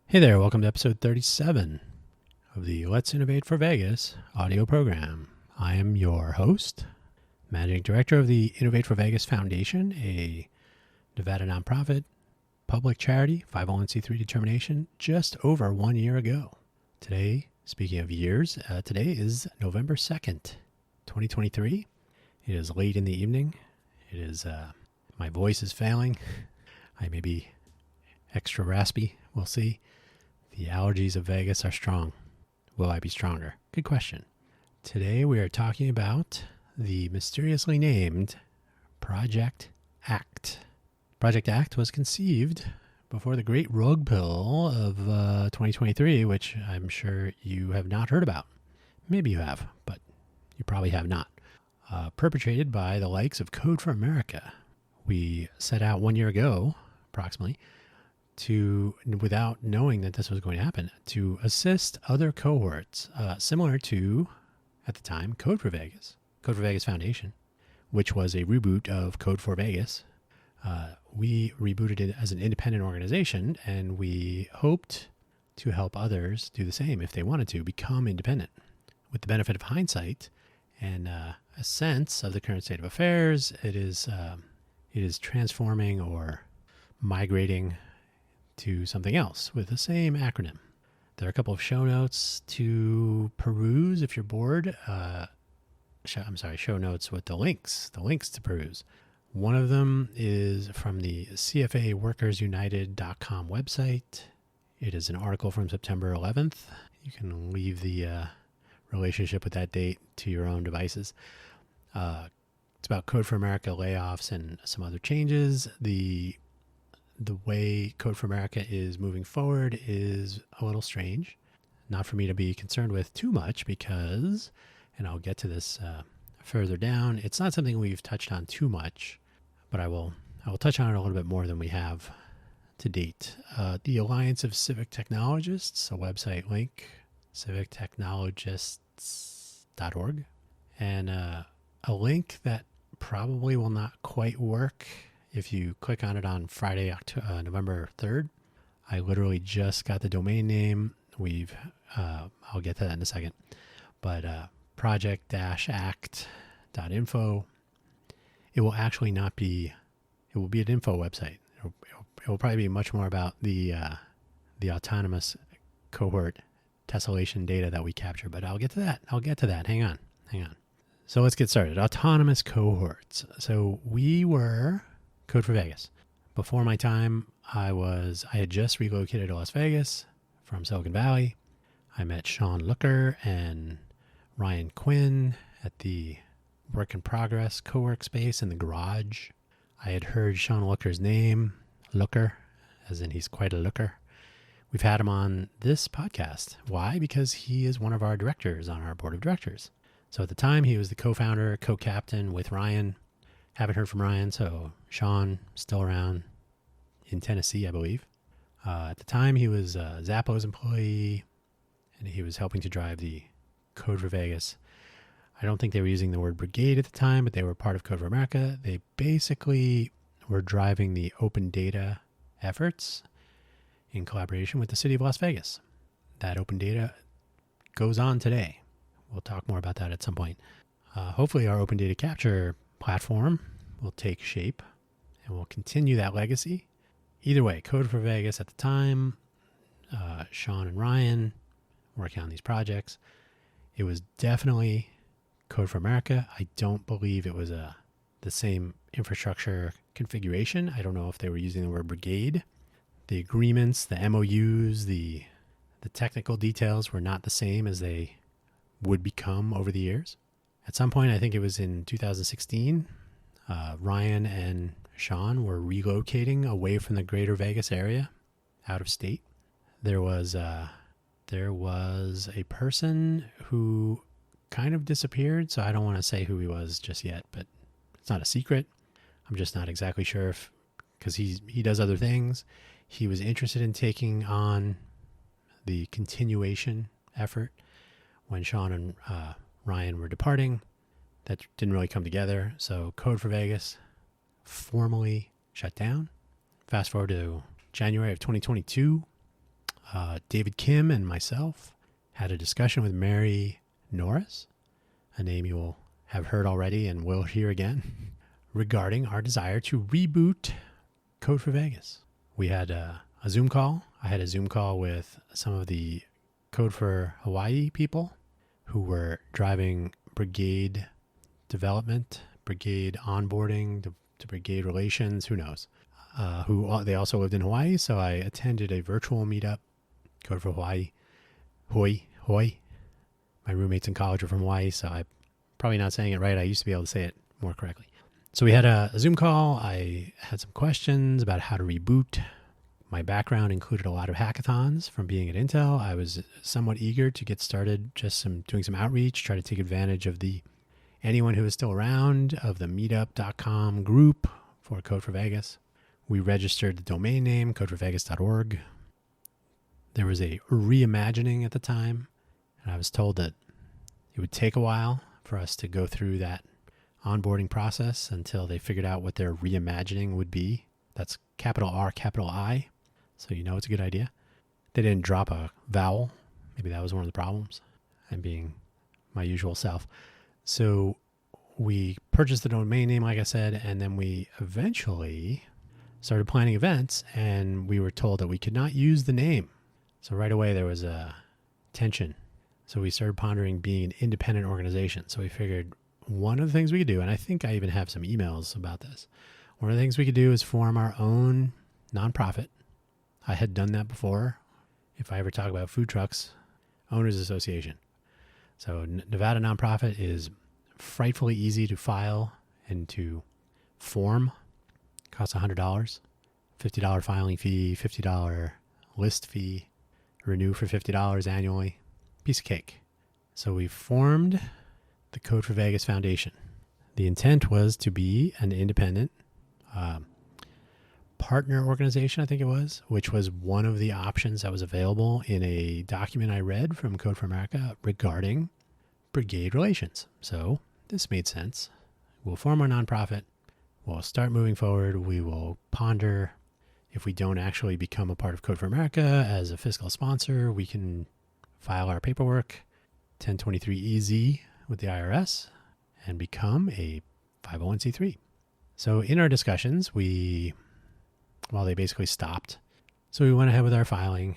Hey there, welcome to episode 37 of the Let's Innovate for Vegas audio program. I am your host, Managing Director of the Innovate for Vegas Foundation, a Nevada nonprofit, public charity, 501c3 determination, just over 1 year ago. Today, speaking of years, today is November 2nd, 2023. It is late in the evening. It is, my voice is failing. I may be extra raspy. We'll see. The allergies of Vegas are strong. Will I be stronger? Good question. Today we are talking about the mysteriously named Project ACT. Project ACT was conceived before the great rug pull of 2023, which I'm sure you have not heard about. Maybe you have, but you probably have not. Perpetrated by the likes of Code for America. We set out 1 year ago, approximately, to, without knowing that this was going to happen, to assist other cohorts similar to, at the time, Code for Vegas Foundation, which was a reboot of Code for Vegas. We rebooted it as an independent organization, and we hoped to help others do the same if they wanted to become independent. With the benefit of hindsight and a sense of the current state of affairs, it is transforming or migrating to something else with the same acronym. There are a couple of show notes to peruse if you're bored. Show notes with the links to peruse. One of them is from the CFAWorkersUnited.com website. It is an article from September 11th. You can leave the relationship with that date to your own devices. It's about Code for America layoffs and some other changes. The way Code for America is moving forward is a little strange. Not for me to be concerned with too much because, and I'll get to this further down, it's not something we've touched on too much, but I will touch on it a little bit more than we have to date. The Alliance of Civic Technologists, a website link, civictechnologists.org, and a link that probably will not quite work if you click on it on Friday, November 3rd. I literally just got the domain name. I'll get to that in a second. But project-act.info, it will actually not be, it will be an info website. It will probably be much more about the autonomous cohort tessellation data that we capture, but I'll get to that. Hang on. So let's get started. Autonomous cohorts. So we were Code for Vegas. Before my time, I had just relocated to Las Vegas from Silicon Valley. I met Sean Looker and Ryan Quinn at the Work in Progress co-work space in the garage. I had heard Sean Looker's name, Looker, as in he's quite a looker. We've had him on this podcast. Why? Because he is one of our directors on our board of directors. So at the time, he was the co-founder, co-captain with Ryan. Haven't heard from Ryan, so Sean, still around in Tennessee, I believe. At the time, he was a Zappos employee, and he was helping to drive the Code for Vegas. I don't think they were using the word brigade at the time, but they were part of Code for America. They basically were driving the open data efforts in collaboration with the city of Las Vegas. That open data goes on today. We'll talk more about that at some point. Hopefully, our open data capture platform will take shape and will continue that legacy. Either way, Code for Vegas at the time, Sean and Ryan working on these projects. It was definitely Code for America. I don't believe it was the same infrastructure configuration. I don't know if they were using the word brigade. The agreements, the MOUs, the technical details were not the same as they would become over the years. At some point, I think it was in 2016, Ryan and Sean were relocating away from the greater Vegas area, out of state. There was a person who kind of disappeared, so I don't want to say who he was just yet, but it's not a secret. I'm just not exactly sure if, because he does other things. He was interested in taking on the continuation effort when Sean and Ryan were departing. That didn't really come together. So Code for Vegas formally shut down. Fast forward to January of 2022. David Kim and myself had a discussion with Mary Norris, a name you will have heard already and will hear again, regarding our desire to reboot Code for Vegas. We had a Zoom call. I had a Zoom call with some of the Code for Hawaii people who were driving brigade development, brigade onboarding, to brigade relations, who knows. They also lived in Hawaii, so I attended a virtual meetup, Code for Hawaii. Hoi. My roommates in college are from Hawaii, so I'm probably not saying it right. I used to be able to say it more correctly. So we had a Zoom call. I had some questions about how to reboot. My background included a lot of hackathons from being at Intel. I was somewhat eager to get started, doing some outreach, try to take advantage of anyone who is still around, of the meetup.com group for Code for Vegas. We registered the domain name, codeforvegas.org. There was a reimagining at the time, and I was told that it would take a while for us to go through that onboarding process until they figured out what their reimagining would be. That's capital R, capital I, so you know it's a good idea. They didn't drop a vowel. Maybe that was one of the problems. I'm being my usual self. So we purchased the domain name, like I said, and then we eventually started planning events, and we were told that we could not use the name. So right away there was a tension. So we started pondering being an independent organization. So we figured one of the things we could do, and I think I even have some emails about this, one of the things we could do is form our own nonprofit. I had done that before. If I ever talk about food trucks, Owners Association. So Nevada nonprofit is frightfully easy to file and to form. Costs $100, $50 filing fee, $50 list fee, renew for $50 annually. Piece of cake. So we formed the Code for Vegas Foundation. The intent was to be an independent partner organization, I think it was, which was one of the options that was available in a document I read from Code for America regarding brigade relations. So this made sense. We'll form our nonprofit. We'll start moving forward. We will ponder if we don't actually become a part of Code for America as a fiscal sponsor, we can file our paperwork 1023EZ with the IRS and become a 501c3. So in our discussions, they basically stopped. So we went ahead with our filing,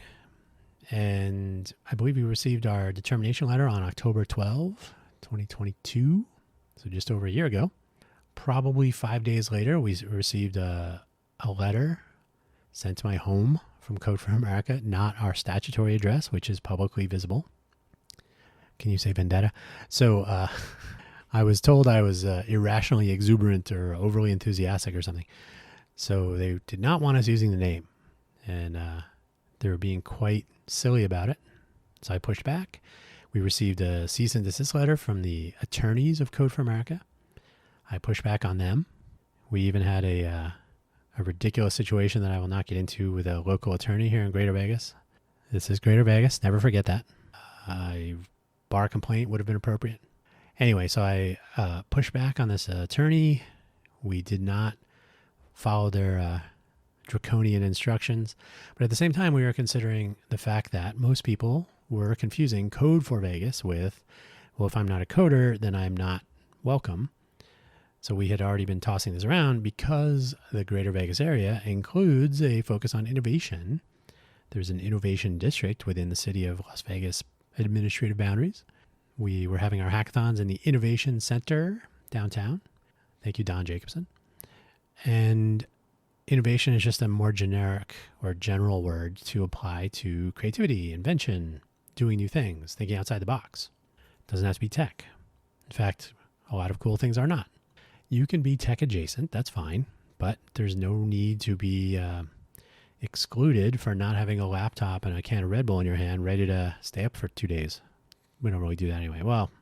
and I believe we received our determination letter on October 12, 2022. So just over a year ago. Probably 5 days later, we received a letter sent to my home from Code for America, not our statutory address, which is publicly visible. Can you say vendetta? So I was told I was irrationally exuberant or overly enthusiastic or something. So they did not want us using the name, and they were being quite silly about it. So I pushed back. We received a cease and desist letter from the attorneys of Code for America. I pushed back on them. We even had a ridiculous situation that I will not get into with a local attorney here in Greater Vegas. This is Greater Vegas. Never forget that. A bar complaint would have been appropriate. Anyway, so I pushed back on this attorney. We did not follow their draconian instructions. But at the same time, we were considering the fact that most people were confusing Code for Vegas with, well, if I'm not a coder, then I'm not welcome. So we had already been tossing this around because the Greater Vegas area includes a focus on innovation. There's an innovation district within the city of Las Vegas administrative boundaries. We were having our hackathons in the Innovation Center downtown. Thank you, Don Jacobson. And innovation is just a more generic or general word to apply to creativity, invention, doing new things, thinking outside the box. It doesn't have to be tech. In fact, a lot of cool things are not. You can be tech adjacent, that's fine, but there's no need to be excluded for not having a laptop and a can of Red Bull in your hand ready to stay up for 2 days. We don't really do that anyway. Well,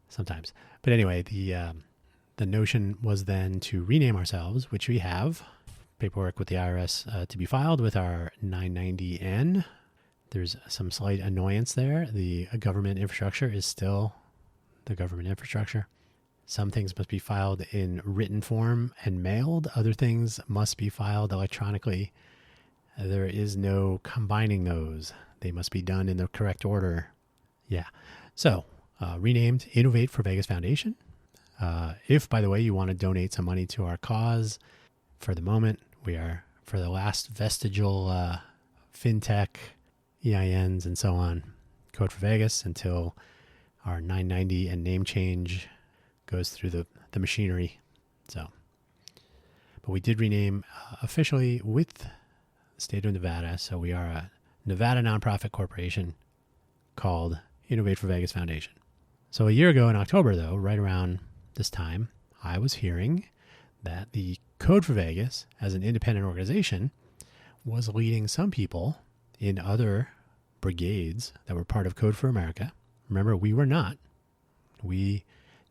sometimes. But anyway, the notion was then to rename ourselves, which we have. Paperwork with the IRS to be filed with our 990N. There's some slight annoyance there. The government infrastructure is still the government infrastructure. Some things must be filed in written form and mailed. Other things must be filed electronically. There is no combining those. They must be done in the correct order. Yeah. So, renamed Innovate for Vegas Foundation. If, by the way, you want to donate some money to our cause, for the moment, we are, for the last vestigial fintech, EINs, and so on, Code for Vegas until our 990 and name change goes through the machinery. So, but we did rename officially with the state of Nevada. So we are a Nevada nonprofit corporation called Innovate for Vegas Foundation. So a year ago in October, though, right around this time, I was hearing that the Code for Vegas, as an independent organization, was leading some people in other brigades that were part of Code for America. Remember, we were not. We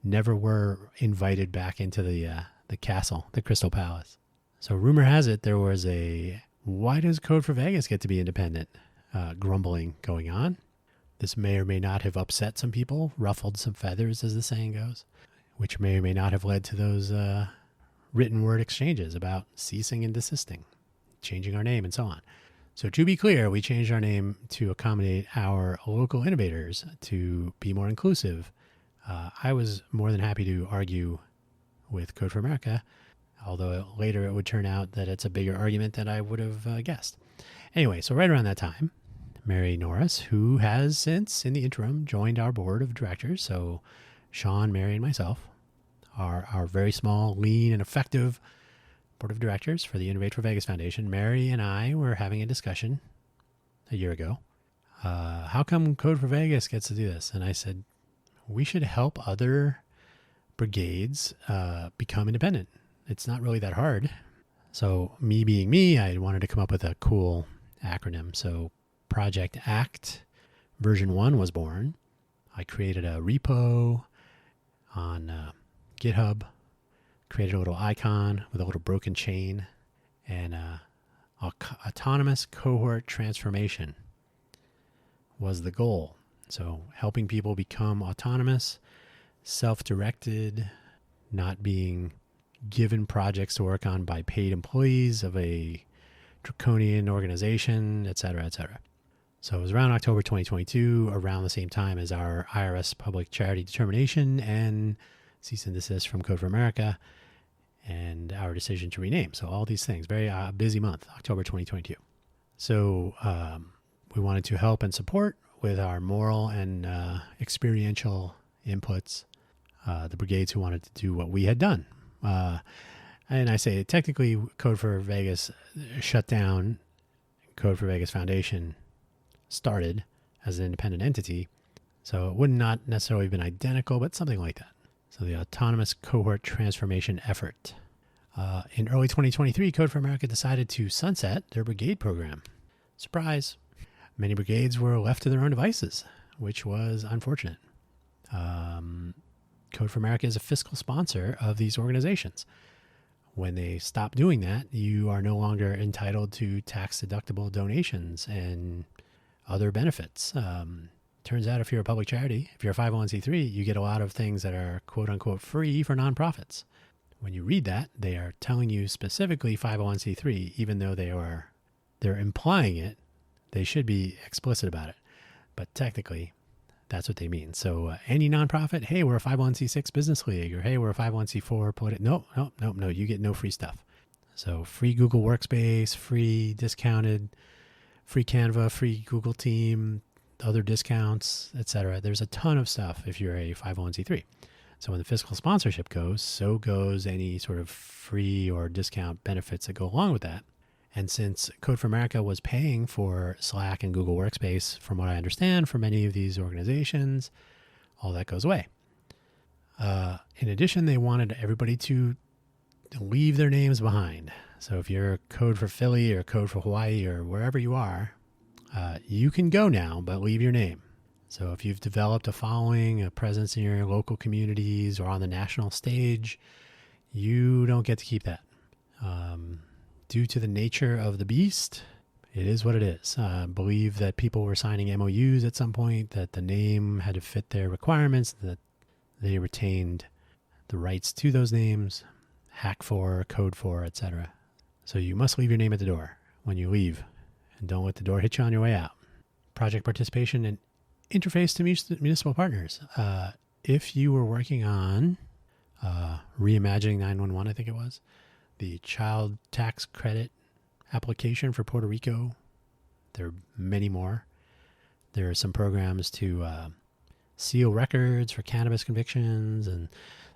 never were invited back into the castle, the Crystal Palace. So rumor has it there was a, why does Code for Vegas get to be independent, grumbling going on. This may or may not have upset some people, ruffled some feathers, as the saying goes, which may or may not have led to those written word exchanges about ceasing and desisting, changing our name, and so on. So to be clear, we changed our name to accommodate our local innovators, to be more inclusive. I was more than happy to argue with Code for America, although later it would turn out that it's a bigger argument than I would have guessed. Anyway, so right around that time, Mary Norris, who has since, in the interim, joined our board of directors, so Sean, Mary, and myself are our very small, lean, and effective board of directors for the Innovate for Vegas Foundation. Mary and I were having a discussion a year ago. How come Code for Vegas gets to do this? And I said, we should help other brigades become independent. It's not really that hard. So me being me, I wanted to come up with a cool acronym. So Project ACT version 1 was born. I created a repo on GitHub, created a little icon with a little broken chain, and autonomous cohort transformation was the goal. So helping people become autonomous, self-directed, not being given projects to work on by paid employees of a draconian organization, et cetera, et cetera. So it was around October 2022, around the same time as our IRS public charity determination and cease and desist from Code for America, and our decision to rename. So all these things, very busy month, October 2022. So we wanted to help and support with our moral and experiential inputs the brigades who wanted to do what we had done. And I say technically Code for Vegas shut down. Code for Vegas Foundation started as an independent entity. So it would not necessarily have been identical, but something like that. So the autonomous cohort transformation effort. In early 2023, Code for America decided to sunset their brigade program. Surprise. Many brigades were left to their own devices, which was unfortunate. Code for America is a fiscal sponsor of these organizations. When they stop doing that, you are no longer entitled to tax-deductible donations and other benefits. Turns out if you're a public charity, if you're a 501c3, you get a lot of things that are quote-unquote free for nonprofits. When you read that, they are telling you specifically 501c3, even though they're implying it. They should be explicit about it. But technically, that's what they mean. So any nonprofit, hey, we're a 501c6 business league, or hey, we're a 501c4 political. No, you get no free stuff. So free Google Workspace, free discounted, free Canva, free Google Team, other discounts, etc. There's a ton of stuff if you're a 501c3. So when the fiscal sponsorship goes, so goes any sort of free or discount benefits that go along with that. And since Code for America was paying for Slack and Google Workspace, from what I understand, for many of these organizations, all that goes away. In addition, they wanted everybody to leave their names behind. So if you're Code for Philly or Code for Hawaii or wherever you are, you can go now, but leave your name. So if you've developed a following, a presence in your local communities or on the national stage, you don't get to keep that. Due to the nature of the beast, it is what it is. I believe that people were signing MOUs at some point, that the name had to fit their requirements, that they retained the rights to those names, hack for, code for, etc. So you must leave your name at the door when you leave, and don't let the door hit you on your way out. project participation and interface to municipal partners. If you were working on reimagining 911, I think it was, the child tax credit application for Puerto Rico, there are many more. There are some programs to seal records for cannabis convictions, and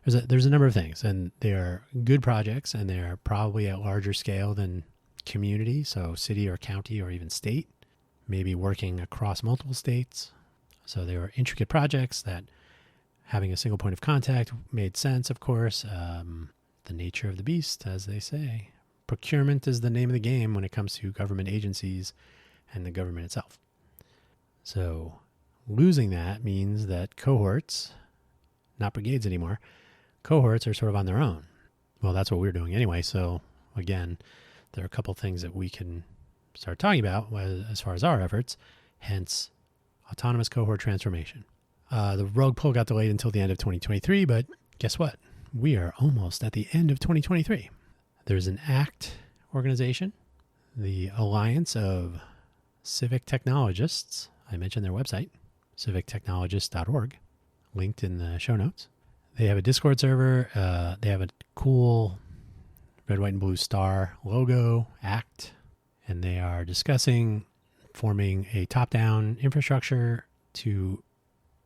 there's a number of things, and they are good projects, and they are probably at larger scale than community, so city or county or even state, maybe working across multiple states. So they were intricate projects that having a single point of contact made sense, of course. The nature of the beast, as they say. Procurement is the name of the game when it comes to government agencies and the government itself. So losing that means that cohorts, not brigades anymore, cohorts are sort of on their own. Well, that's what we're doing anyway. So again, there are a couple things that we can start talking about as far as our efforts, hence autonomous cohort transformation. The rug pull got delayed until the end of 2023, but guess what? We are almost at the end of 2023. There's an ACT organization, the Alliance of Civic Technologists. I mentioned their website, civictechnologists.org, linked in the show notes. They have a Discord server. They have a cool red, white, and blue star logo, ACT, and they are discussing forming a top-down infrastructure to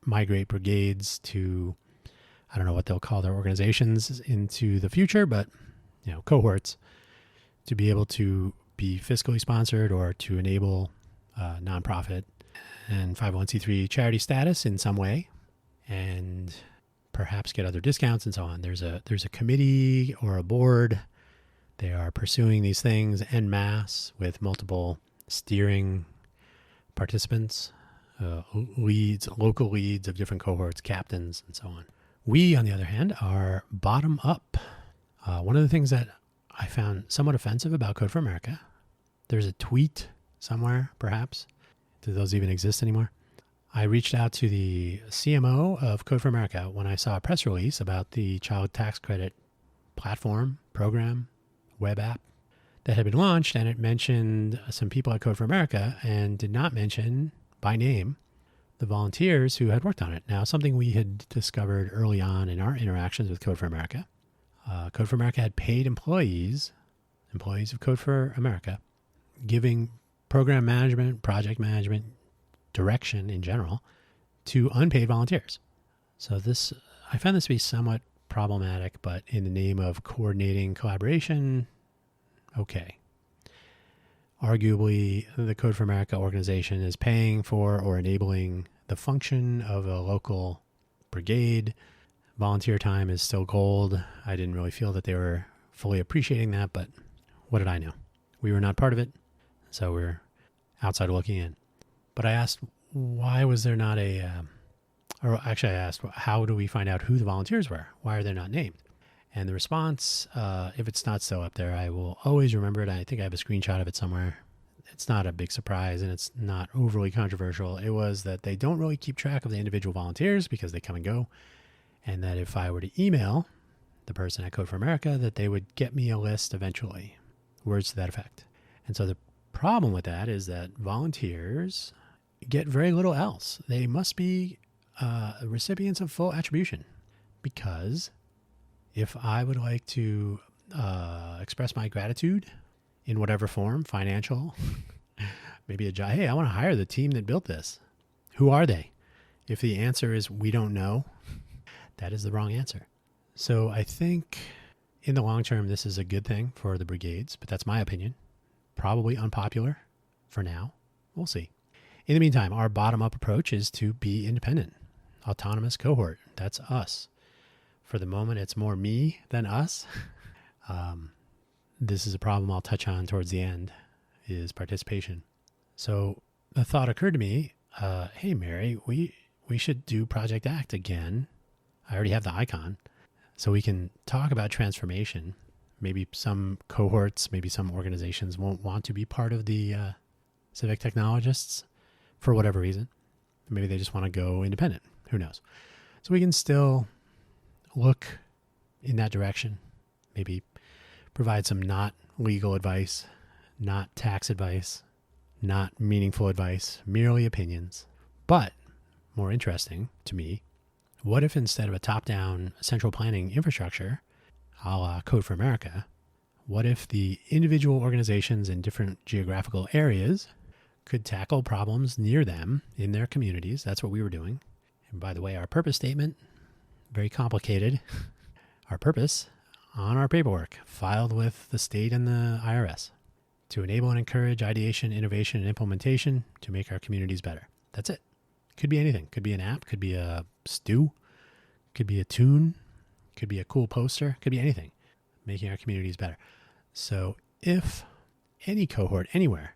migrate brigades to, I don't know what they'll call their organizations into the future, but cohorts to be able to be fiscally sponsored or to enable nonprofit and 501c3 charity status in some way, and perhaps get other discounts and so on. There's a committee or a board. They are pursuing these things en masse with multiple steering participants, leads, local leads of different cohorts, captains, and so on. We, on the other hand, are bottom up. One of the things that I found somewhat offensive about Code for America, there's a tweet somewhere, perhaps. Do those even exist anymore? I reached out to the CMO of Code for America when I saw a press release about the child tax credit platform, program, web app that had been launched, and it mentioned some people at Code for America and did not mention by name the volunteers who had worked on it. Now, something we had discovered early on in our interactions with Code for America, Code for America had paid employees of Code for America, giving program management, project management, direction in general to unpaid volunteers. So I found this to be somewhat problematic, but in the name of coordinating collaboration, okay. Arguably, the Code for America organization is paying for or enabling the function of a local brigade. Volunteer time is still gold. I didn't really feel that they were fully appreciating that, but what did I know? We were not part of it, so we're outside looking in. But I asked, why was there not or actually I asked, how do we find out who the volunteers were? Why are they not named? And the response, if it's not still up there, I will always remember it. I think I have a screenshot of it somewhere. It's not a big surprise, and it's not overly controversial. It was that they don't really keep track of the individual volunteers because they come and go, and that if I were to email the person at Code for America, that they would get me a list eventually, words to that effect. And so the problem with that is that volunteers get very little else. They must be recipients of full attribution, because if I would like to express my gratitude in whatever form, financial, maybe a job, hey, I want to hire the team that built this. Who are they? If the answer is we don't know, that is the wrong answer. So I think in the long term, this is a good thing for the brigades, but that's my opinion. Probably unpopular for now. We'll see. In the meantime, our bottom-up approach is to be independent. Autonomous cohort. That's us. For the moment, it's more me than us. This is a problem I'll touch on towards the end, is participation. So the thought occurred to me, hey, Mary, we should do Project ACT again. I already have the icon. So we can talk about transformation. Maybe some cohorts, maybe some organizations won't want to be part of the civic technologists for whatever reason. Maybe they just want to go independent. Who knows? So we can still look in that direction. Maybe provide some not legal advice, not tax advice, not meaningful advice, merely opinions. But more interesting to me, what if instead of a top-down central planning infrastructure, a la Code for America, what if the individual organizations in different geographical areas could tackle problems near them in their communities? That's what we were doing. And by the way, our purpose statement, very complicated. Our purpose on our paperwork, filed with the state and the IRS, to enable and encourage ideation, innovation, and implementation to make our communities better. That's it. Could be anything. Could be an app. Could be a stew. Could be a tune. Could be a cool poster. Could be anything. Making our communities better. So if any cohort, anywhere,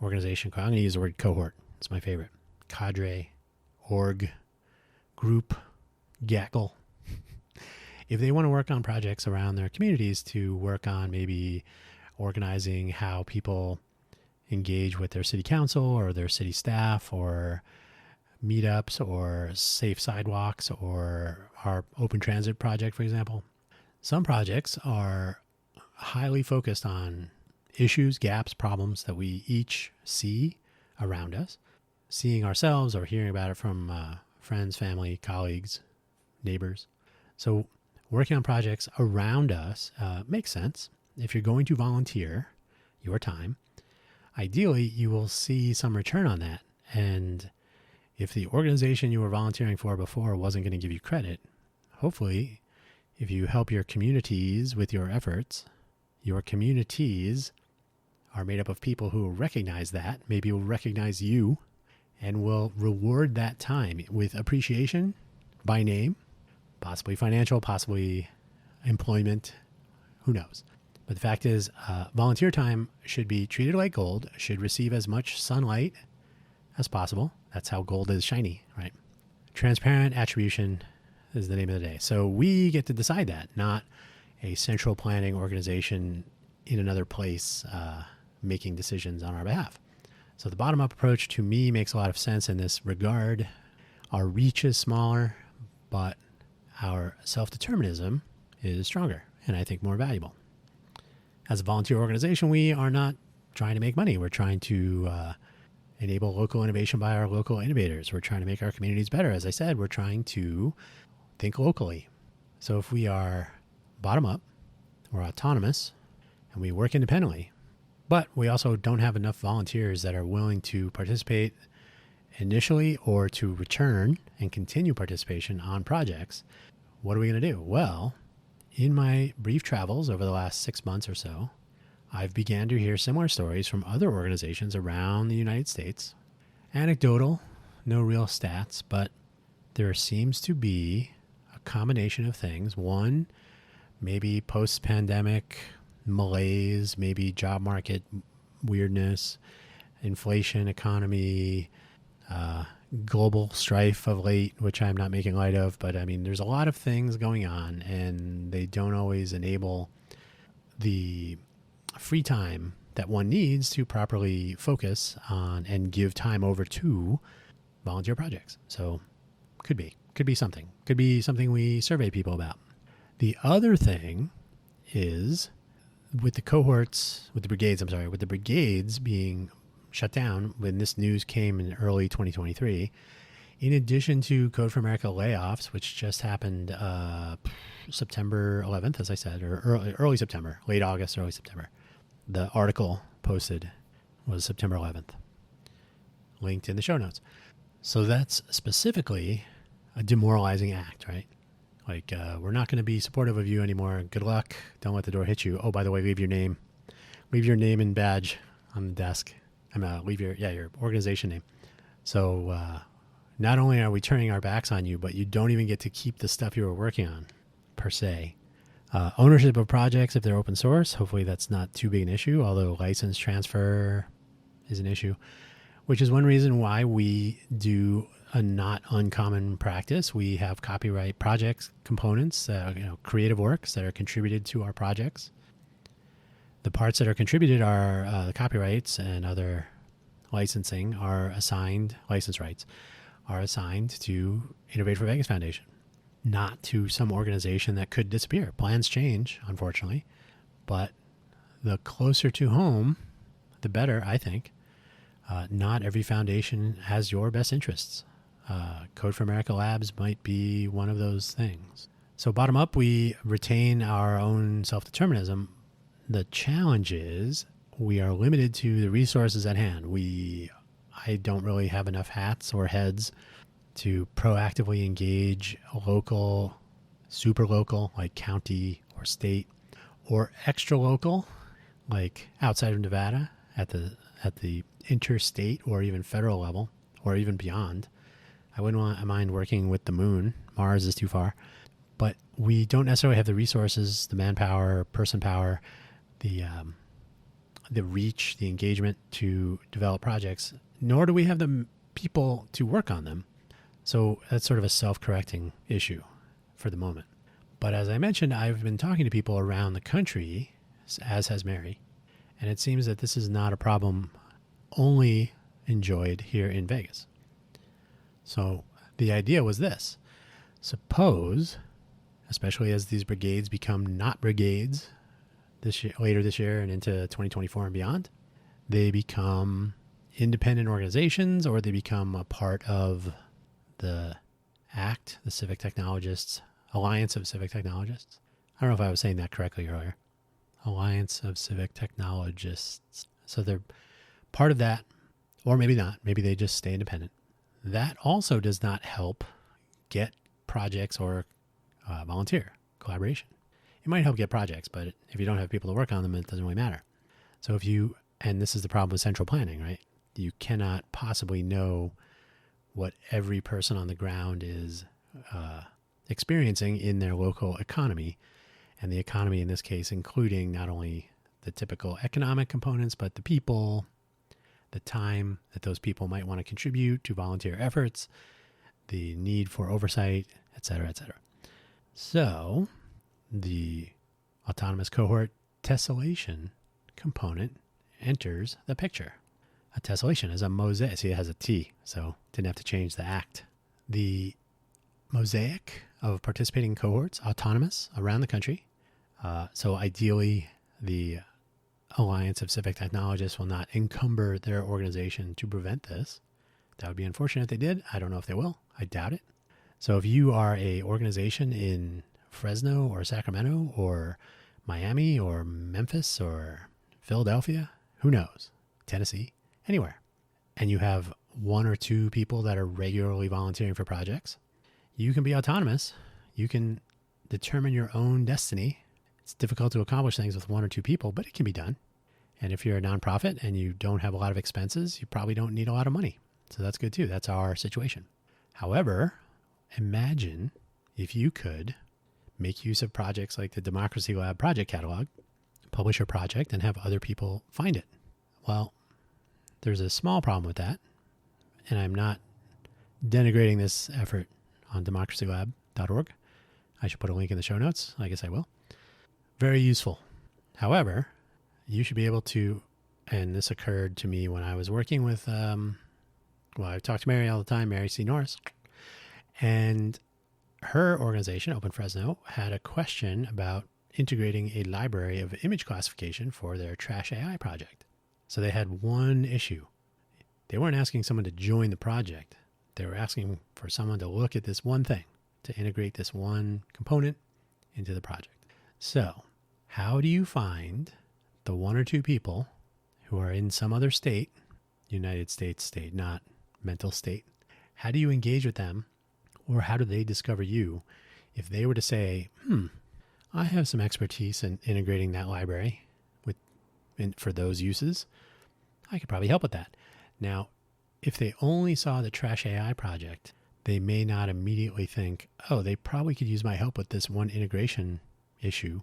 organization, I'm going to use the word cohort. It's my favorite. Cadre, org, group, gaggle. If they want to work on projects around their communities to work on maybe organizing how people engage with their city council or their city staff, or meetups or safe sidewalks, or our open transit project, for example. Some projects are highly focused on issues, gaps, problems that we each see around us, seeing ourselves or hearing about it from friends, family, colleagues, neighbors. So working on projects around us makes sense. If you're going to volunteer your time, ideally you will see some return on that. And if the organization you were volunteering for before wasn't going to give you credit, hopefully if you help your communities with your efforts, your communities are made up of people who will recognize that, maybe will recognize you, and will reward that time with appreciation by name, possibly financial, possibly employment, who knows. But the fact is, volunteer time should be treated like gold, should receive as much sunlight as possible. That's how gold is shiny, right? Transparent attribution is the name of the day. So we get to decide that, not a central planning organization in another place making decisions on our behalf. So the bottom-up approach to me makes a lot of sense in this regard. Our reach is smaller, but our self-determinism is stronger and I think more valuable. As a volunteer organization, we are not trying to make money. We're trying to enable local innovation by our local innovators. We're trying to make our communities better. As I said, we're trying to think locally. So if we are bottom-up, we're autonomous, and we work independently, but we also don't have enough volunteers that are willing to participate initially or to return and continue participation on projects, what are we going to do? Well, in my brief travels over the last 6 months or so, I've began to hear similar stories from other organizations around the United States. Anecdotal, no real stats, but there seems to be a combination of things. One, maybe post-pandemic malaise, maybe job market weirdness, inflation, economy, global strife of late, which I'm not making light of, but I mean, there's a lot of things going on and they don't always enable the free time that one needs to properly focus on and give time over to volunteer projects. So could be something we survey people about. The other thing is with the brigades being shut down when this news came in early 2023, in addition to Code for America layoffs, which just happened September 11th, as I said, or early September, late August, early September. The article posted was September 11th, linked in the show notes. So that's specifically a demoralizing act, right? Like, we're not going to be supportive of you anymore. Good luck. Don't let the door hit you. Oh, by the way, leave your name and badge on the desk. Leave your organization name. So not only are we turning our backs on you, but you don't even get to keep the stuff you were working on, per se. Ownership of projects, if they're open source, hopefully that's not too big an issue, although license transfer is an issue, which is one reason why we do a not uncommon practice. We have copyright projects components, creative works that are contributed to our projects. The parts that are contributed are the copyrights and other licensing are assigned, license rights are assigned to Innovate for Vegas Foundation, not to some organization that could disappear. Plans change, unfortunately, but the closer to home, the better, I think. Not every foundation has your best interests. Code for America Labs might be one of those things. So bottom up, we retain our own self-determinism. The challenge is we are limited to the resources at hand. I don't really have enough hats or heads to proactively engage local, super local, like county or state, or extra local, like outside of Nevada at the interstate or even federal level, or even beyond. I wouldn't mind working with the moon. Mars is too far. But we don't necessarily have the resources, the manpower, person power, the reach, the engagement to develop projects, nor do we have the people to work on them. So that's sort of a self-correcting issue for the moment. But as I mentioned, I've been talking to people around the country, as has Mary, and it seems that this is not a problem only enjoyed here in Vegas. So the idea was this. Suppose, especially as these brigades become not brigades later this year and into 2024 and beyond, they become independent organizations, or they become a part of the ACT, the Civic Technologists, Alliance of Civic Technologists. I don't know if I was saying that correctly earlier. Alliance of Civic Technologists. So they're part of that, or maybe not. Maybe they just stay independent. That also does not help get projects or volunteer collaboration. It might help get projects, but if you don't have people to work on them, it doesn't really matter. So and this is the problem with central planning, right? You cannot possibly know what every person on the ground is experiencing in their local economy, and the economy in this case including not only the typical economic components, but the people, the time that those people might want to contribute to volunteer efforts, the need for oversight, et cetera, et cetera. So the autonomous cohort tessellation component enters the picture. A tessellation is a mosaic. See, it has a T, so didn't have to change the ACT. The mosaic of participating cohorts, autonomous, around the country. So ideally, the Alliance of Civic Technologists will not encumber their organization to prevent this. That would be unfortunate if they did. I don't know if they will. I doubt it. So if you are a organization in Fresno or Sacramento or Miami or Memphis or Philadelphia, who knows, Tennessee, anywhere, and you have one or two people that are regularly volunteering for projects, you can be autonomous. You can determine your own destiny. It's difficult to accomplish things with one or two people, but it can be done. And if you're a nonprofit and you don't have a lot of expenses, you probably don't need a lot of money. So that's good too. That's our situation. However, imagine if you could make use of projects like the Democracy Lab project catalog, publish your project, and have other people find it. Well, there's a small problem with that, and I'm not denigrating this effort on democracylab.org. I should put a link in the show notes. I guess I will. Very useful. However, you should be able to, and this occurred to me when I was working with, I talk to Mary all the time, Mary C. Norris, and her organization, Open Fresno, had a question about integrating a library of image classification for their Trash AI project. So they had one issue. They weren't asking someone to join the project. They were asking for someone to look at this one thing, to integrate this one component into the project. So how do you find the one or two people who are in some other state, United States state, not mental state? How do you engage with them, or how do they discover you if they were to say, I have some expertise in integrating that library for those uses. I could probably help with that. Now, if they only saw the Trash AI project, they may not immediately think, oh, they probably could use my help with this one integration issue,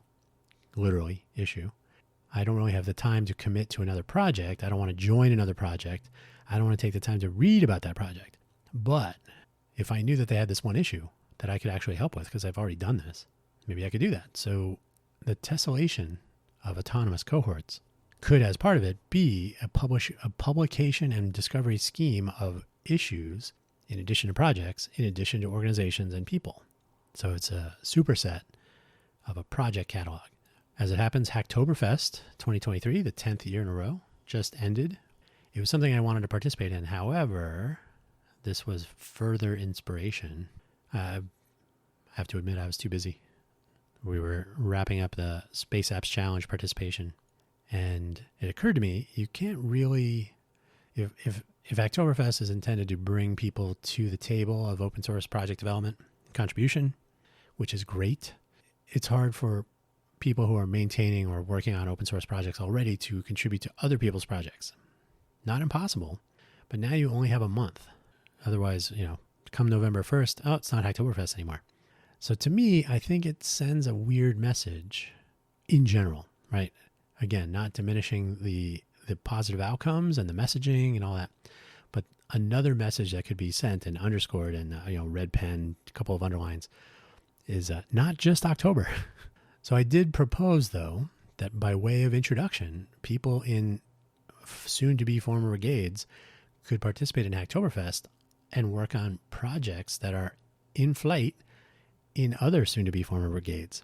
literally issue. I don't really have the time to commit to another project. I don't want to join another project. I don't want to take the time to read about that project. But if I knew that they had this one issue that I could actually help with, because I've already done this, maybe I could do that. So the tessellation of autonomous cohorts could, as part of it, be a publication and discovery scheme of issues in addition to projects, in addition to organizations and people. So it's a superset of a project catalog. As it happens, Hacktoberfest 2023, the 10th year in a row, just ended It was something I wanted to participate in. However, this was further inspiration. I have to admit I was too busy. We were wrapping up the Space Apps Challenge participation, and it occurred to me, you can't really, if Hacktoberfest is intended to bring people to the table of open source project development contribution, which is great, it's hard for people who are maintaining or working on open source projects already to contribute to other people's projects. Not impossible, but now you only have a month. Otherwise, come November 1st, oh, it's not Hacktoberfest anymore. So to me, I think it sends a weird message in general, right? Again, not diminishing the positive outcomes and the messaging and all that, but another message that could be sent and underscored and, red pen, a couple of underlines, is not just October. So I did propose, though, that by way of introduction, people in soon-to-be former brigades could participate in Hacktoberfest and work on projects that are in flight in other soon-to-be former brigades.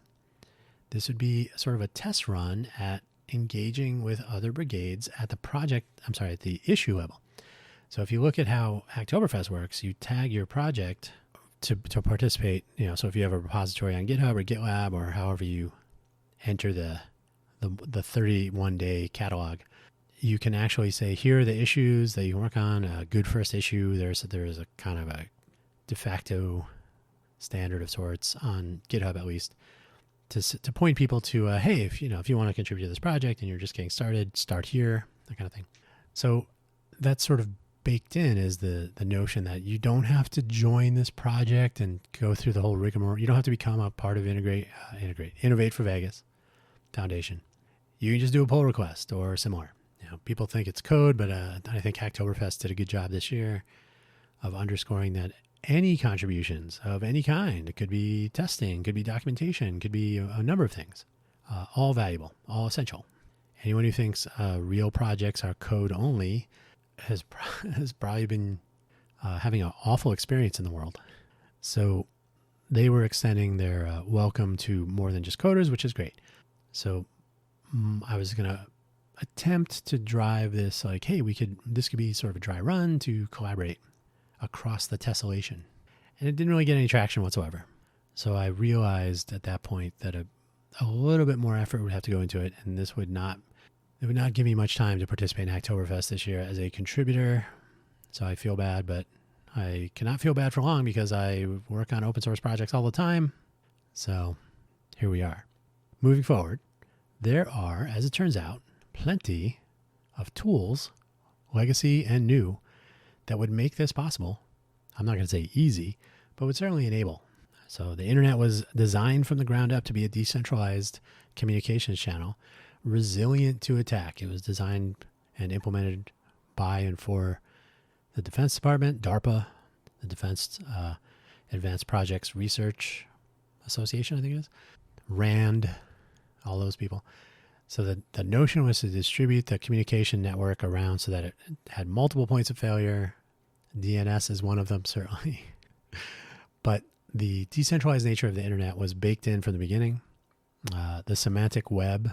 This would be sort of a test run at engaging with other brigades at the issue level. So if you look at how Hacktoberfest works, you tag your project to participate. So if you have a repository on GitHub or GitLab or however you enter the 31-day catalog, you can actually say, here are the issues that you work on. A good first issue. There's a kind of a de facto standard of sorts on GitHub, at least, to point people to, hey, if you want to contribute to this project and you're just getting started, start here, that kind of thing. So that's sort of baked in is the notion that you don't have to join this project and go through the whole rigmarole. You don't have to become a part of Innovate for Vegas Foundation. You can just do a pull request or similar. People think it's code, but I think Hacktoberfest did a good job this year of underscoring that any contributions of any kind, it could be testing, could be documentation, could be a number of things, all valuable, all essential. Anyone who thinks real projects are code only has probably been having an awful experience in the world. So they were extending their welcome to more than just coders, which is great. So I was going to attempt to drive this like, hey, this could be sort of a dry run to collaborate across the tessellation. And it didn't really get any traction whatsoever. So I realized at that point that a little bit more effort would have to go into it, and it would not give me much time to participate in Hacktoberfest this year as a contributor. So I feel bad, but I cannot feel bad for long because I work on open source projects all the time. So here we are. Moving forward, there are, as it turns out, plenty of tools, legacy and new, that would make this possible. I'm not going to say easy, but would certainly enable. So the internet was designed from the ground up to be a decentralized communications channel, resilient to attack. It was designed and implemented by and for the Defense Department, DARPA, the Defense Advanced Projects Research Association, I think it is, RAND, all those people. So the notion was to distribute the communication network around so that it had multiple points of failure. DNS is one of them, certainly. But the decentralized nature of the internet was baked in from the beginning. The semantic web,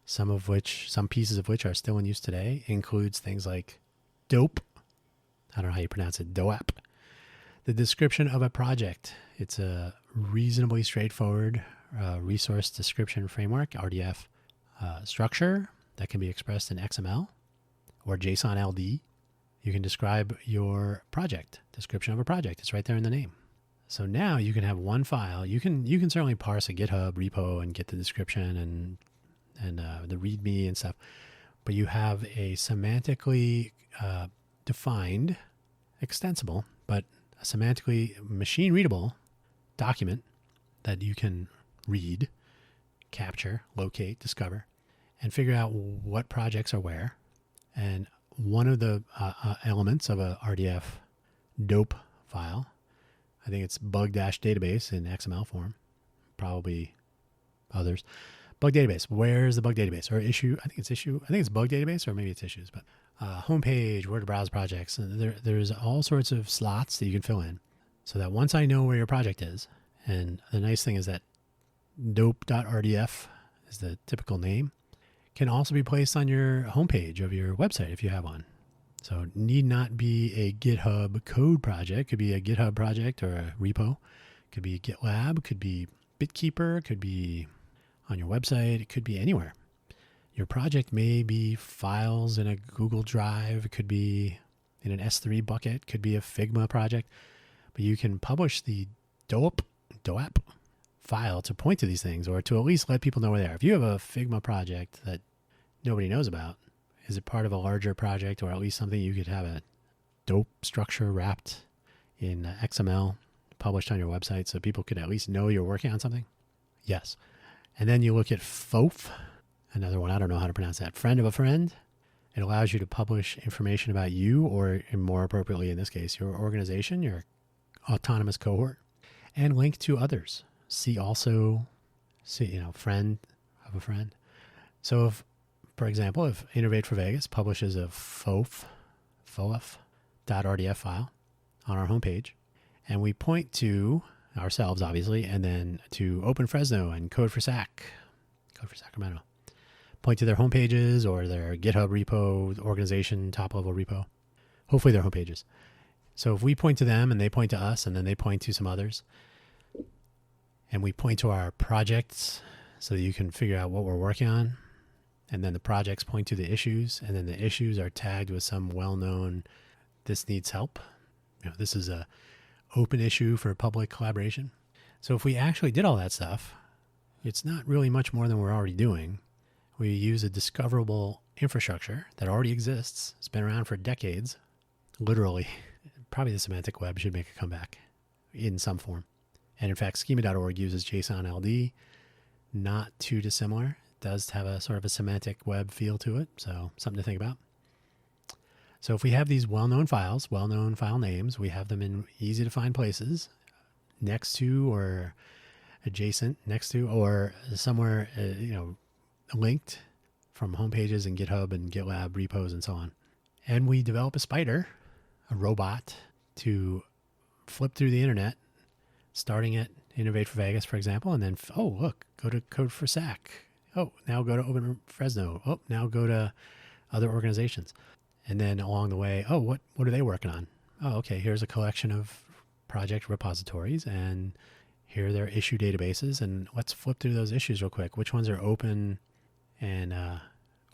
some pieces of which are still in use today, includes things like DOPE. I don't know how you pronounce it, DOAP. The description of a project. It's a reasonably straightforward resource description framework, RDF, structure that can be expressed in XML or JSON LD. You can describe your project, description of a project. It's right there in the name. So now you can have one file. You can certainly parse a GitHub repo and get the description and the README and stuff, but you have a semantically defined, extensible, but a semantically machine readable document that you can read, capture, locate, discover, and figure out what projects are where. And one of the elements of a RDF DOPE file, I think it's bug-database in XML form, probably others. Bug database. Where's the bug database? Or issue? I think it's bug database, or maybe it's issues. But homepage, where to browse projects. And there's all sorts of slots that you can fill in, so that once I know where your project is, and the nice thing is that dope.rdf is the typical name, can also be placed on your homepage of your website if you have one. So it need not be a GitHub code project. Could be a GitHub project or a repo. Could be GitLab. Could be BitKeeper. Could be on your website. It could be anywhere. Your project may be files in a Google Drive. It could be in an S3 bucket. Could be a Figma project. But you can publish the DOAP file to point to these things, or to at least let people know where they are. If you have a Figma project that nobody knows about, is it part of a larger project, or at least something you could have a dope structure wrapped in XML published on your website so people could at least know you're working on something? Yes. And then you look at FOF, another one, I don't know how to pronounce that, friend of a friend. It allows you to publish information about you, or more appropriately in this case, your organization, your autonomous cohort, and link to others. See, friend of a friend. So if, for example, if Innovate for Vegas publishes a fof.rdf file on our homepage, and we point to ourselves, obviously, and then to Open Fresno and Code for Sacramento, point to their homepages or their GitHub repo, organization, top-level repo, hopefully their homepages. So if we point to them and they point to us, and then they point to some others, and we point to our projects so that you can figure out what we're working on, and then the projects point to the issues, and then the issues are tagged with some well-known, this needs help. This is a open issue for public collaboration. So if we actually did all that stuff, it's not really much more than we're already doing. We use a discoverable infrastructure that already exists. It's been around for decades, literally. Probably the semantic web should make a comeback in some form. And in fact, schema.org uses JSON LD, not too dissimilar. It does have a sort of a semantic web feel to it, so something to think about. So if we have these well-known files, well-known file names, we have them in easy to find places, next to or adjacent, next to, or somewhere, linked from homepages and GitHub and GitLab repos and so on. And we develop a spider, a robot, to flip through the internet, starting at Innovate for Vegas, for example, and then, go to Code for Sac. Oh, now go to Open Fresno. Oh, now go to other organizations. And then along the way, what are they working on? Oh, okay, here's a collection of project repositories, and here are their issue databases, and let's flip through those issues real quick. Which ones are open and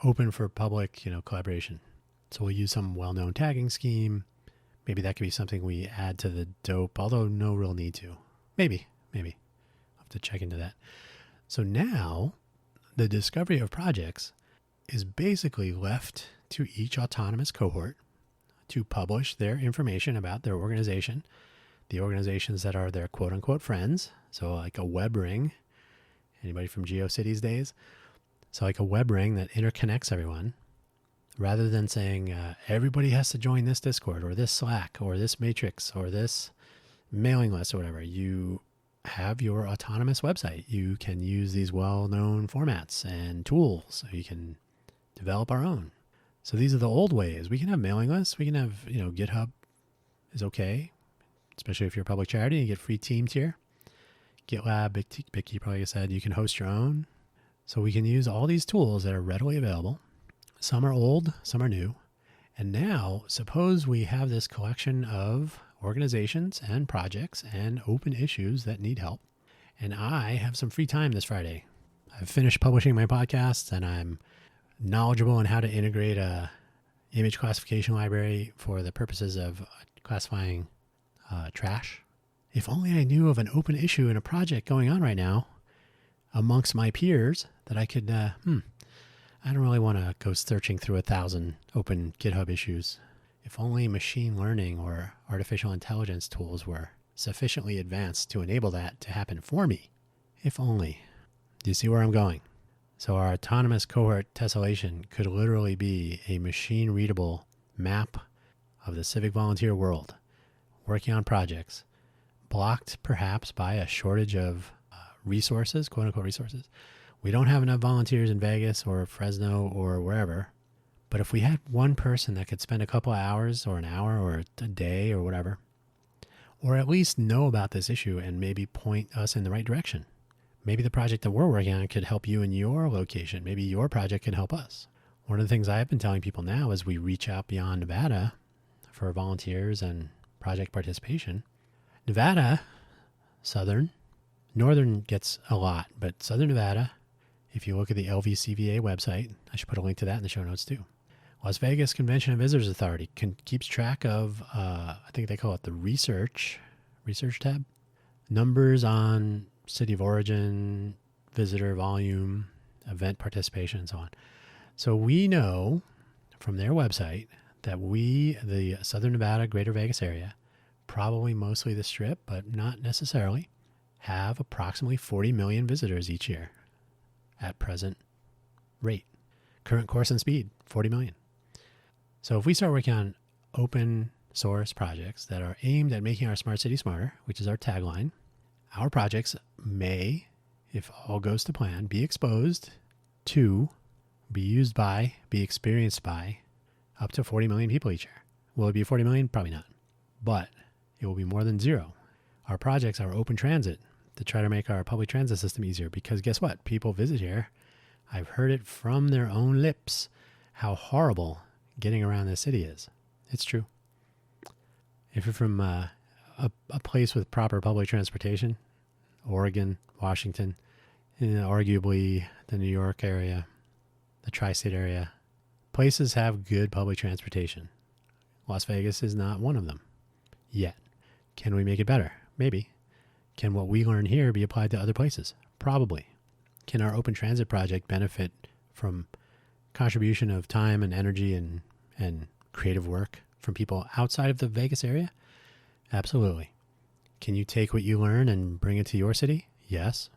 open for public, collaboration? So we'll use some well-known tagging scheme. Maybe that could be something we add to the dope, although no real need to. Maybe. I'll have to check into that. So now the discovery of projects is basically left to each autonomous cohort to publish their information about their organization, the organizations that are their quote-unquote friends. So like a web ring. Anybody from GeoCities days? So like a web ring that interconnects everyone. Rather than saying everybody has to join this Discord or this Slack or this Matrix or this mailing list or whatever, you have your autonomous website. You can use these well-known formats and tools. So you can develop our own. So these are the old ways. We can have mailing lists. We can have, GitHub is okay, especially if you're a public charity. You get free team tier. GitLab, BitKeeper, like I said, you can host your own. So we can use all these tools that are readily available. Some are old, some are new. And now, suppose we have this collection of organizations and projects and open issues that need help. And I have some free time this Friday. I've finished publishing my podcasts, and I'm knowledgeable on how to integrate a image classification library for the purposes of classifying trash. If only I knew of an open issue in a project going on right now amongst my peers that I could, I don't really want to go searching through 1,000 open GitHub issues. If only machine learning or artificial intelligence tools were sufficiently advanced to enable that to happen for me. If only. Do you see where I'm going? So our autonomous cohort tessellation could literally be a machine-readable map of the civic volunteer world, working on projects, blocked perhaps by a shortage of resources, quote-unquote resources. We don't have enough volunteers in Vegas or Fresno or wherever, but if we had one person that could spend a couple of hours or an hour or a day or whatever, or at least know about this issue and maybe point us in the right direction. Maybe the project that we're working on could help you in your location. Maybe your project can help us. One of the things I've been telling people now as we reach out beyond Nevada for volunteers and project participation, Nevada, Southern, Northern gets a lot, but Southern Nevada, if you look at the LVCVA website, I should put a link to that in the show notes too. Las Vegas Convention and Visitors Authority keeps track of, I think they call it the research tab, numbers on city of origin, visitor volume, event participation, and so on. So we know from their website that the Southern Nevada, Greater Vegas area, probably mostly the Strip, but not necessarily, have approximately 40 million visitors each year at present rate. Current course and speed, 40 million. So if we start working on open source projects that are aimed at making our smart city smarter, which is our tagline, our projects may, if all goes to plan, be exposed to, be used by, be experienced by up to 40 million people each year. Will it be 40 million? Probably not. But it will be more than zero. Our projects are open transit to try to make our public transit system easier because guess what? People visit here. I've heard it from their own lips how horrible getting around this city is. It's true. If you're from a place with proper public transportation, Oregon, Washington, arguably the New York area, the tri-state area, places have good public transportation. Las Vegas is not one of them yet. Can we make it better? Maybe. Can what we learn here be applied to other places? Probably. Can our open transit project benefit from contribution of time and energy and creative work from people outside of the Vegas area? Absolutely. Can you take what you learn and bring it to your city? Yes.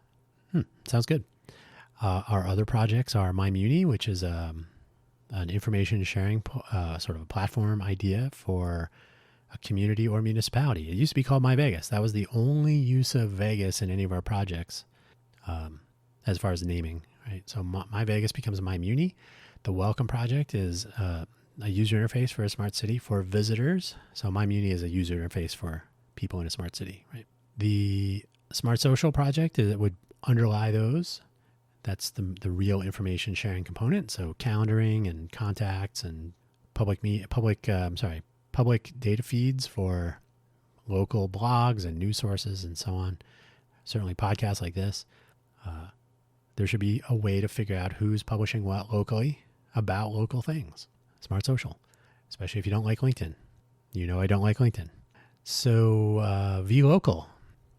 Sounds good. Our other projects are MyMuni, which is an information sharing sort of a platform idea for a community or municipality. It used to be called My Vegas. That was the only use of Vegas in any of our projects as far as naming, right? So My Vegas becomes MyMuni. The Welcome Project is a user interface for a smart city for visitors. So MyMuni is a user interface for people in a smart city, right? The Smart Social Project would underlie those. That's the real information sharing component. So calendaring and contacts and public data feeds for local blogs and news sources and so on. Certainly podcasts like this. There should be a way to figure out who's publishing what locally about local things. Smart Social, especially if you don't like LinkedIn. You know I don't like LinkedIn. So vLocal.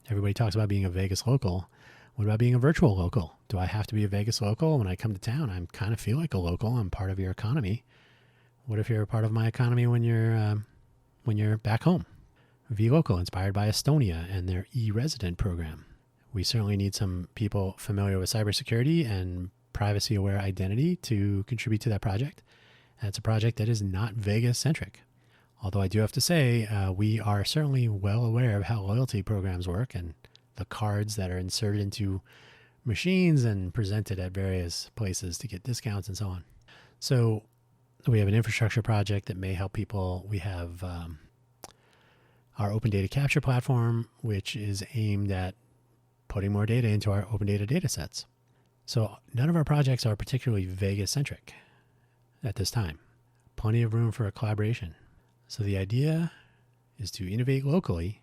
Everybody talks about being a Vegas local. What about being a virtual local? Do I have to be a Vegas local? When I come to town, I kind of feel like a local. I'm part of your economy. What if you're a part of my economy when you're back home? vLocal, inspired by Estonia and their e-resident program. We certainly need some people familiar with cybersecurity and privacy-aware identity to contribute to that project. And it's a project that is not Vegas-centric. Although I do have to say, we are certainly well aware of how loyalty programs work and the cards that are inserted into machines and presented at various places to get discounts and so on. So we have an infrastructure project that may help people. We have our open data capture platform, which is aimed at putting more data into our open data sets. So none of our projects are particularly Vegas-centric at this time. Plenty of room for a collaboration. So the idea is to innovate locally,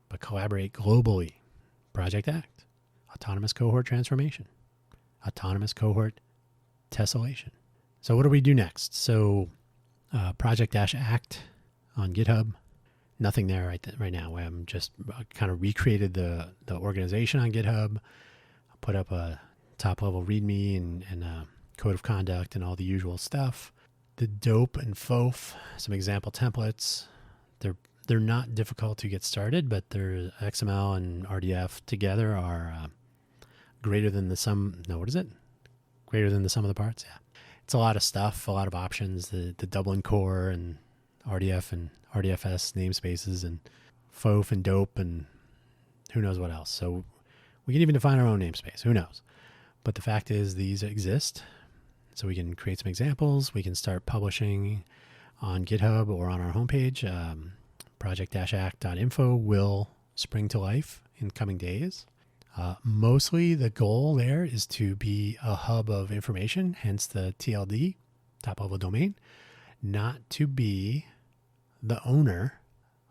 but collaborate globally. Project ACT, Autonomous Cohort Transformation, Autonomous Cohort Tessellation. So what do we do next? So Project-ACT on GitHub. Nothing there right now. I'm just kind of recreated the organization on GitHub, put up a top-level README and a code of conduct and all the usual stuff. The dope and FOF, some example templates. They're not difficult to get started, but their XML and RDF together are greater than the sum. No, what is it? Greater than the sum of the parts? Yeah. It's a lot of stuff, a lot of options. The Dublin core and RDF and RDFS namespaces and FOF and dope and who knows what else. So we can even define our own namespace. Who knows? But the fact is these exist. So we can create some examples. We can start publishing on GitHub or on our homepage. Project-act.info will spring to life in coming days. Mostly the goal there is to be a hub of information, hence the TLD, top level domain, not to be the owner,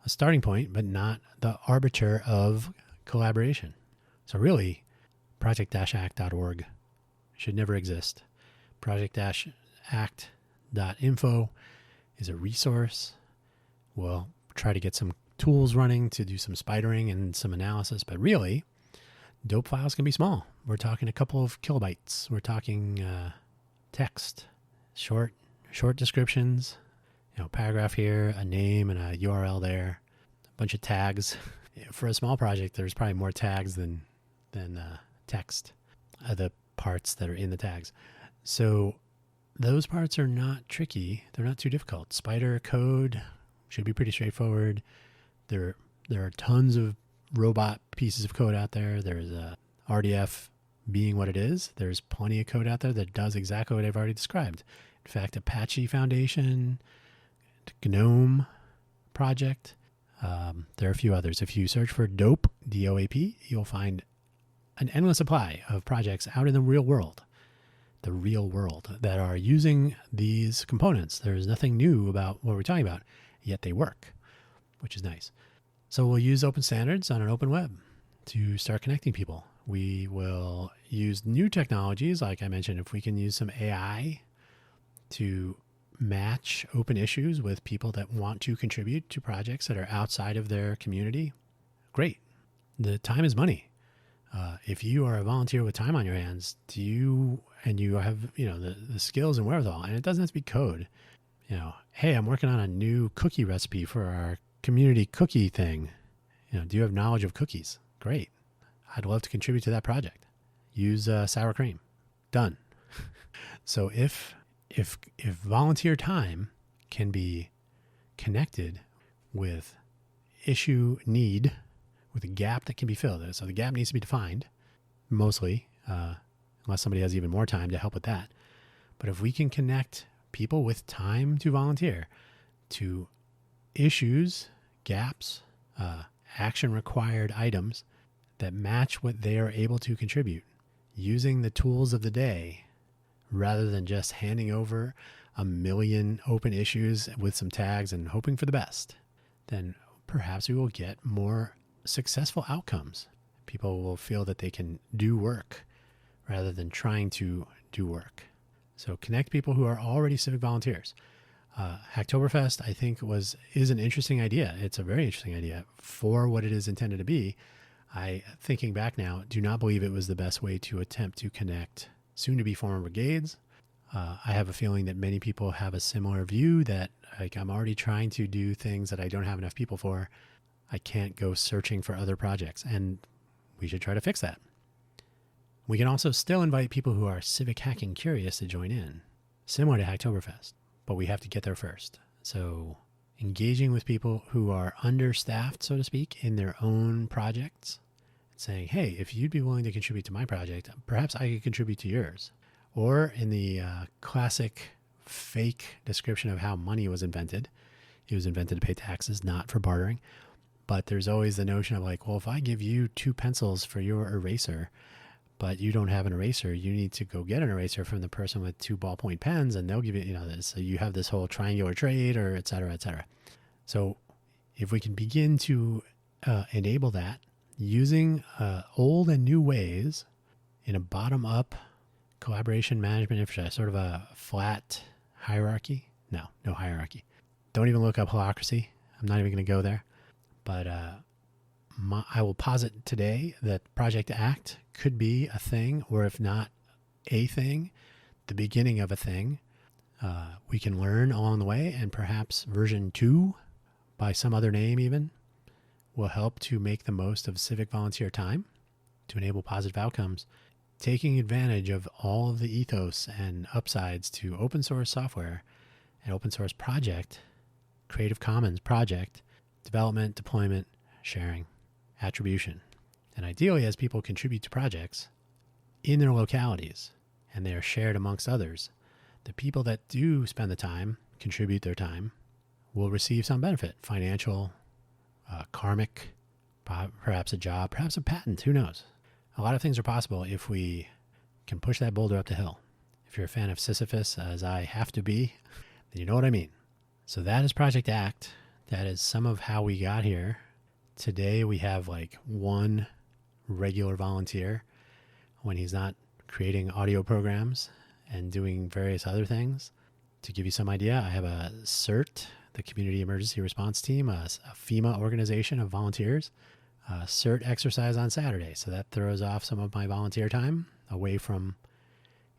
a starting point, but not the arbiter of collaboration. So really, project-act.org should never exist. Project-act.info is a resource. We'll try to get some tools running to do some spidering and some analysis, but really, dope files can be small. We're talking a couple of kilobytes. We're talking text, short descriptions, paragraph here, a name and a URL there, a bunch of tags. For a small project, there's probably more tags than text, the parts that are in the tags. So those parts are not tricky. They're not too difficult. Spider code should be pretty straightforward. There are tons of robot pieces of code out there. There's RDF being what it is. There's plenty of code out there that does exactly what I've already described. In fact, Apache Foundation, GNOME project, there are a few others. If you search for DOAP, D-O-A-P, you'll find an endless supply of projects out in the real world that are using these components. There's nothing new about what we're talking about, yet they work, which is nice. So we'll use open standards on an open web to start connecting people. We will use new technologies, like I mentioned. If we can use some AI to match open issues with people that want to contribute to projects that are outside of their community, great. The time is money. If you are a volunteer with time on your hands, you have the skills and wherewithal, and it doesn't have to be code. Hey, I'm working on a new cookie recipe for our community cookie thing. Do you have knowledge of cookies? Great. I'd love to contribute to that project. Use sour cream. Done. So if volunteer time can be connected with issue need, with a gap that can be filled. So the gap needs to be defined, mostly, unless somebody has even more time to help with that. But if we can connect people with time to volunteer to issues, gaps, action required items that match what they are able to contribute using the tools of the day, rather than just handing over a million open issues with some tags and hoping for the best, then perhaps we will get more successful outcomes. People will feel that they can do work rather than trying to do work. So connect people who are already civic volunteers. Hacktoberfest, I think, is an interesting idea. It's a very interesting idea for what it is intended to be. Thinking back now, do not believe it was the best way to attempt to connect soon-to-be former brigades. I have a feeling that many people have a similar view that, I'm already trying to do things that I don't have enough people for. I can't go searching for other projects, and we should try to fix that. We can also still invite people who are civic hacking curious to join in, similar to Hacktoberfest, but we have to get there first. So engaging with people who are understaffed, so to speak, in their own projects, saying, hey, if you'd be willing to contribute to my project, perhaps I could contribute to yours. Or in the classic fake description of how money was invented, it was invented to pay taxes, not for bartering. But there's always the notion of well, if I give you 2 pencils for your eraser, but you don't have an eraser, you need to go get an eraser from the person with 2 ballpoint pens, and they'll give you, this. So you have this whole triangular trade, or et cetera, et cetera. So if we can begin to enable that using old and new ways in a bottom-up collaboration management infrastructure, sort of a flat hierarchy. No hierarchy. Don't even look up holacracy. I'm not even going to go there. But I will posit today that Project ACT could be a thing, or if not a thing, the beginning of a thing. We can learn along the way, and perhaps version 2, by some other name even, will help to make the most of civic volunteer time to enable positive outcomes, taking advantage of all of the ethos and upsides to open source software and open source project, Creative Commons project, development, deployment, sharing, attribution. And ideally, as people contribute to projects in their localities and they are shared amongst others, the people that do spend the time, contribute their time, will receive some benefit, financial, karmic, perhaps a job, perhaps a patent, who knows? A lot of things are possible if we can push that boulder up the hill. If you're a fan of Sisyphus, as I have to be, then you know what I mean. So that is Project ACT. That is some of how we got here. Today we have like one regular volunteer when he's not creating audio programs and doing various other things. To give you some idea, I have a CERT, the Community Emergency Response Team, a FEMA organization of volunteers, a CERT exercise on Saturday. So that throws off some of my volunteer time away from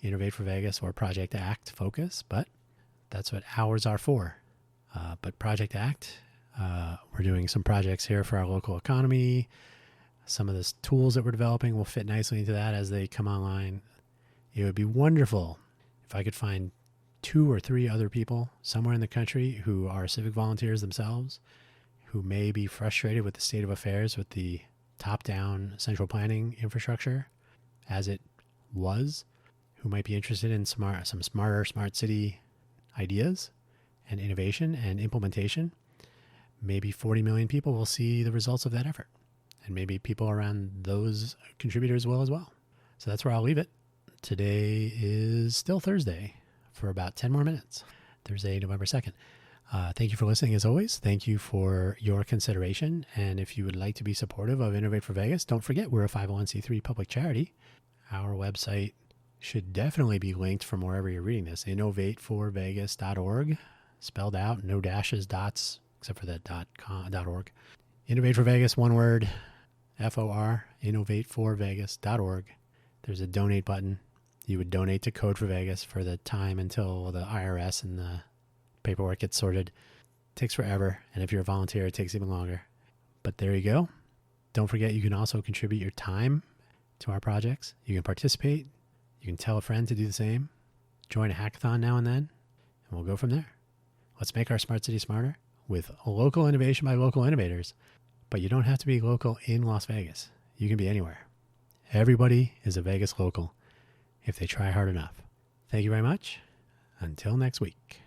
Innovate for Vegas or Project ACT focus, but that's what hours are for. But Project ACT, we're doing some projects here for our local economy. Some of the tools that we're developing will fit nicely into that as they come online. It would be wonderful if I could find 2 or 3 other people somewhere in the country who are civic volunteers themselves, who may be frustrated with the state of affairs with the top-down central planning infrastructure as it was, who might be interested in some smarter smart city ideas and innovation and implementation. Maybe 40 million people will see the results of that effort. And maybe people around those contributors will as well. So that's where I'll leave it. Today is still Thursday for about 10 more minutes. Thursday, November 2nd. Thank you for listening as always. Thank you for your consideration. And if you would like to be supportive of Innovate for Vegas, don't forget we're a 501c3 public charity. Our website should definitely be linked from wherever you're reading this. innovateforvegas.org, spelled out, no dashes, dots, except for that .org. Innovate for Vegas, one word, FOR, innovateforvegas.org. There's a donate button. You would donate to Code for Vegas for the time until the IRS and the paperwork gets sorted. It takes forever, and if you're a volunteer, it takes even longer. But there you go. Don't forget you can also contribute your time to our projects. You can participate. You can tell a friend to do the same. Join a hackathon now and then, and we'll go from there. Let's make our smart city smarter with local innovation by local innovators. But you don't have to be local in Las Vegas. You can be anywhere. Everybody is a Vegas local if they try hard enough. Thank you very much. Until next week.